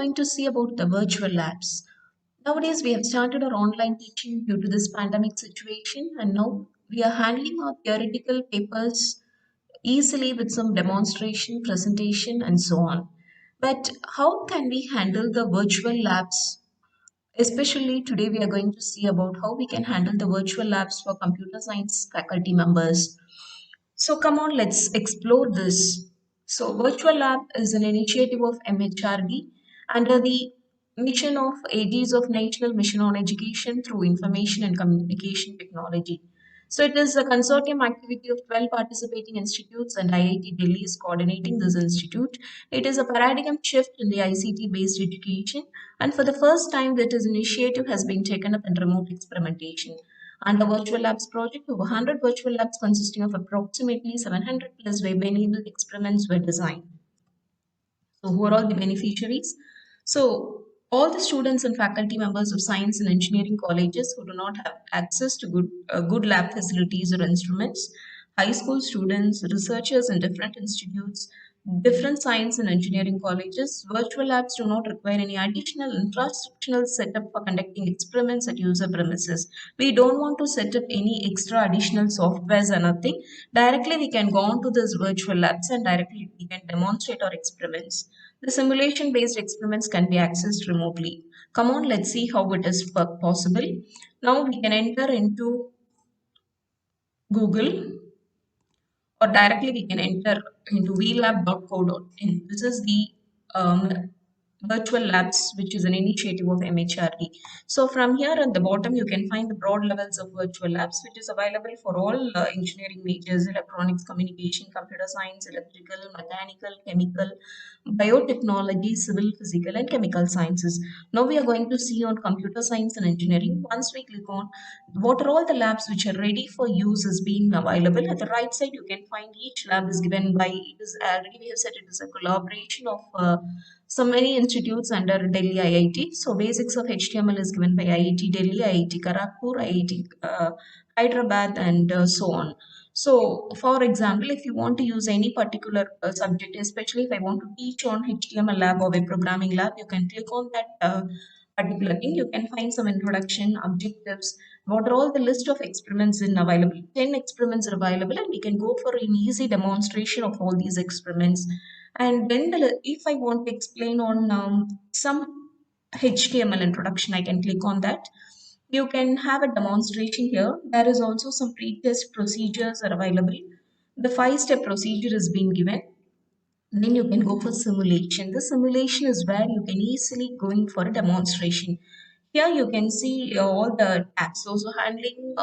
going to see about the virtual labs. Nowadays, we have started our online teaching due to this pandemic situation, and now we are handling our theoretical papers easily with some demonstration, presentation, and so on. But how can we handle the virtual labs? Especially today, we are going to see about how we can handle the virtual labs for computer science faculty members. So come on, let's explore this. So Virtual Lab is an initiative of MHRD under the mission of ADs of National Mission on Education through Information and Communication Technology. So it is a consortium activity of 12 participating institutes and IIT Delhi is coordinating this institute. It is a paradigm shift in the ICT based education, and for the first time that this initiative has been taken up in remote experimentation. Under Virtual Labs project, over 100 virtual labs consisting of approximately 700 plus web-enabled experiments were designed. So who are all the beneficiaries? So all the students and faculty members of science and engineering colleges who do not have access to good lab facilities or instruments, high school students, researchers in different institutes, different science and engineering colleges, virtual labs do not require any additional infrastructural setup for conducting experiments at user premises. We don't want to set up any extra additional softwares or nothing. Directly we can go on to this virtual labs and directly we can demonstrate our experiments. The simulation based experiments can be accessed remotely. Come on, let's see how it is possible. Now we can enter into Google or directly we can enter into vlab.co.in. This is the um, virtual labs, which is an initiative of MHRD. So from here at the bottom, you can find the broad levels of virtual labs, which is available for all engineering majors, electronics, communication, computer science, electrical, mechanical, chemical, biotechnology, civil, physical, and chemical sciences. Now we are going to see on computer science and engineering. Once we click on what are all the labs which are ready for use is being available. At the right side, you can find each lab is given by, it is already we have said it is a collaboration of so many institutes under Delhi IIT. So basics of HTML is given by IIT Delhi, IIT Kharagpur, IIT Hyderabad, and so on. So, for example, if you want to use any particular subject, especially if I want to teach on HTML lab or web programming lab, you can click on that particular thing. You can find some introduction, objectives, what are all the list of experiments in available. 10 experiments are available, and we can go for an easy demonstration of all these experiments. And when if I want to explain on some HTML introduction, I can click on that. You can have a demonstration here. There is also some pre-test procedures are available. The 5-step procedure is being given. Then you can go for simulation. The simulation is where you can easily going for a demonstration. Here you can see all the tags. So handling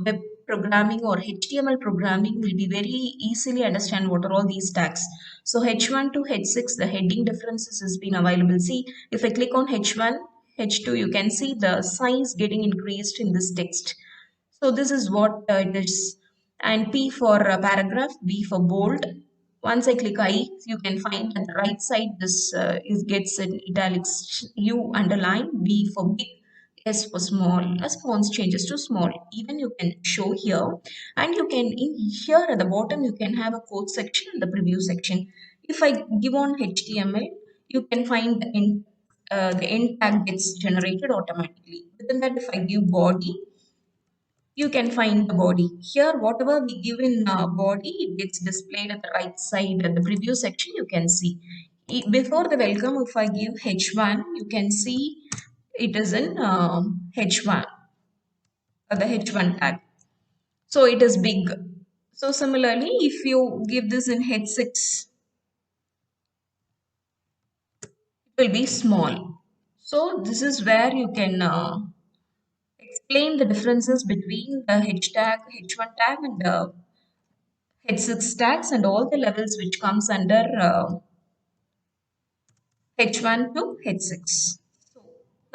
web programming or HTML programming will be very easily understand what are all these tags. So H1 to H6, the heading differences has been available. See, if I click on H1, H2, you can see the size getting increased in this text. So this is what it is. And P for paragraph, B for bold. Once I click I, you can find at the right side this is gets in italics, U underline, B for big, S for small. Response changes to small. Even you can show here, and you can in here at the bottom you can have a code section and the preview section. If I give on HTML, you can find the end tag gets generated automatically. Within that, if I give body, you can find the body. Here, whatever we give in body, it gets displayed at the right side at the preview section, you can see. Before the welcome, if I give H1, you can see it is in H1, the H1 tag. So it is big. So similarly, if you give this in H6, it will be small. So this is where you can explain the differences between the H tag, H1 tag and the H6 tags and all the levels which comes under H1 to H6. So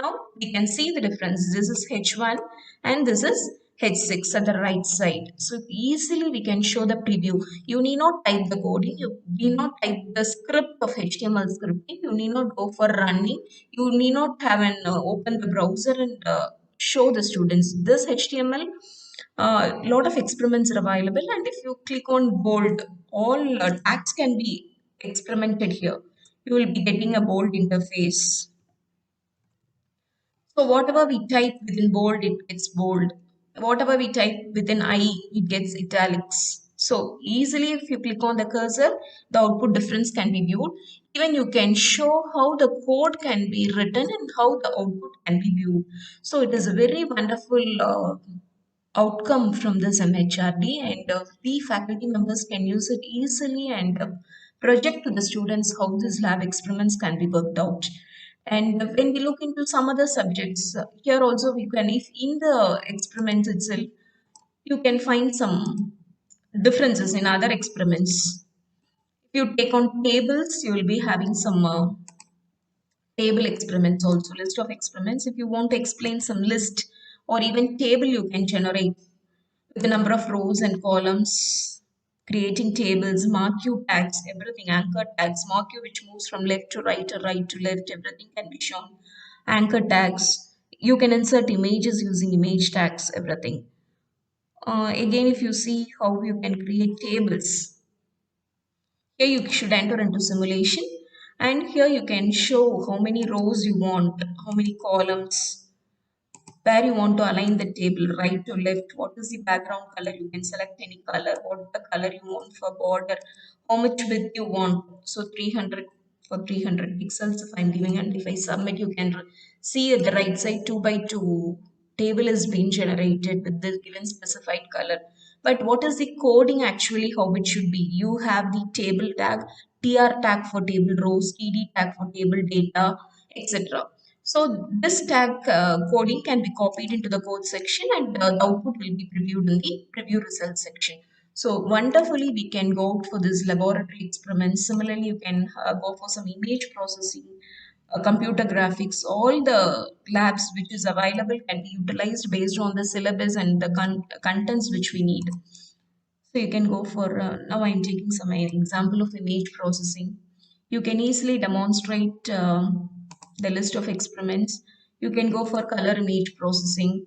now we can see the difference. This is H1 and this is H6 at the right side. So easily we can show the preview. You need not type the coding. You need not type the script of HTML scripting. You need not go for running. You need not have an open the browser and show the students. This HTML, lot of experiments are available, and if you click on bold, all tags can be experimented here. You will be getting a bold interface. So whatever we type within bold, it gets bold. Whatever we type within I, it gets italics. So easily, if you click on the cursor, the output difference can be viewed. Even you can show how the code can be written and how the output can be viewed. So it is a very wonderful outcome from this MHRD, and we faculty members can use it easily and project to the students how these lab experiments can be worked out. And when we look into some other subjects, here also we can, if in the experiments itself, you can find some differences in other experiments. If you take on tables, you will be having some table experiments also, list of experiments. If you want to explain some list or even table, you can generate with the number of rows and columns, creating tables, mark you tags, everything, anchor tags, mark you which moves from left to right or right to left, everything can be shown. Anchor tags, you can insert images using image tags, everything. Again, if you see how you can create tables, here you should enter into simulation, and here you can show how many rows you want, how many columns, where you want to align the table, right to left, what is the background color, you can select any color, what the color you want for border, how much width you want, so 300 for 300 pixels if I'm giving, and if I submit, you can see at the right side 2 by 2 table is being generated with the given specified color. But what is the coding actually, how it should be? You have the table tag, tr tag for table rows, td tag for table data, etc. So this tag coding can be copied into the code section, and the output will be previewed in the preview results section. So wonderfully, we can go out for this laboratory experiments. Similarly, you can go for some image processing, computer graphics. All the labs which is available can be utilized based on the syllabus and the contents which we need. So you can go for, now I'm taking some example of image processing. You can easily demonstrate the list of experiments. You can go for color image processing.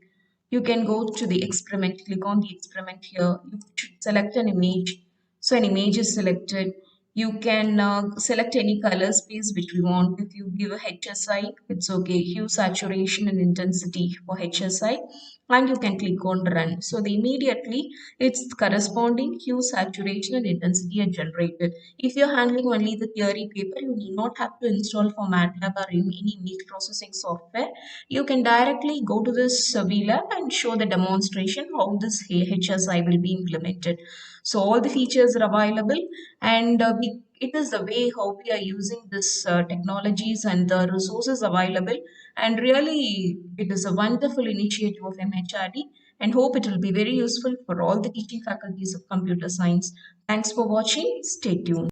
You can go to the experiment, click on the experiment here. You should select an image. So an image is selected. You can select any color space which we want. If you give a HSI, it's okay. Hue, saturation, and intensity for HSI, and you can click on run. So the immediately its corresponding hue, saturation, and intensity are generated. If you're handling only the theory paper, you need not have to install for MATLAB or any image processing software. You can directly go to this VLab and show the demonstration how this HSI will be implemented. So all the features are available, and it is the way how we are using this technologies and the resources available. And really, it is a wonderful initiative of MHRD, and hope it will be very useful for all the teaching faculties of computer science. Thanks for watching. Stay tuned.